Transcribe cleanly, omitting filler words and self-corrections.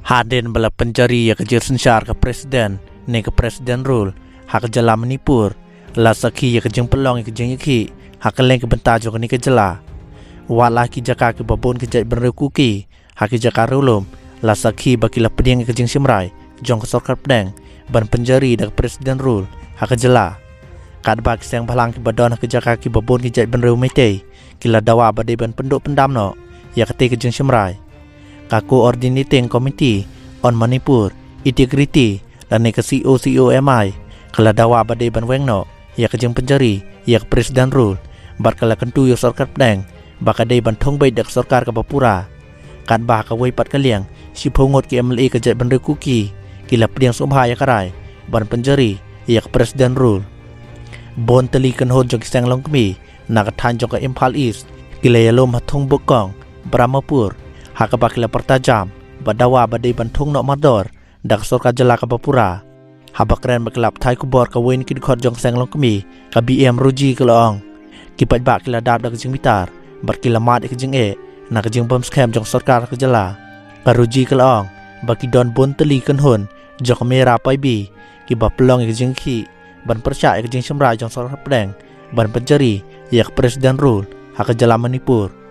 Haden bala pencari ya kejir sensar ke presiden ne ke presiden rule hak jala Manipur la sakhi ya kejeng pelong ya kejeng iki hak leng ke bentar jo ni ke jala wala ki jaka ke babon ke jai benre kuki hak jaka rulum la sakhi baki la peding ya kejeng simrai jong ke sorkar pedang ban penjari dak presiden rule hak jala kad bak seng balang ke badon hak jaka ke babon ke jai benre umite kila dawa badai ban penduk pendam no ya kete kejeng simrai Kaku Coordinating Committee on Manipur Integrity dan ke COMI kala dawa badai ban wengno ya kejeng penjari ya ke presiden rule bar kala kentu yo sorkar pedang bakadai ban thong bai dak sorkar ke Bapura kan bah ka wei pat kaliang si phongot ke MLA ke jat bandre kuki kila pediang subha ya karai ban penjari ya ke presiden rule bon teli kan hon jok sang long kmi nak than jok ke Impal East kila ya lom hathong bokong Brahmapur hakabakila pertajam badawa badai bantung nok mador dak sorka jela ka Bapura habakren baklap thai kubor ka wen kid khot jong sang long kmi ka BM ruji ka long kipat bak kila dab dak jing mitar bar kila mat ka jing nak jing bom scam jong sorkar ka jela ka ruji ka long baki don bon teli kan hon jok mera pai bi ki ba plong ka jing khi ban percaya ka jing samrai jong sorkar pedang ban penjari ya presiden rule hak jela Manipur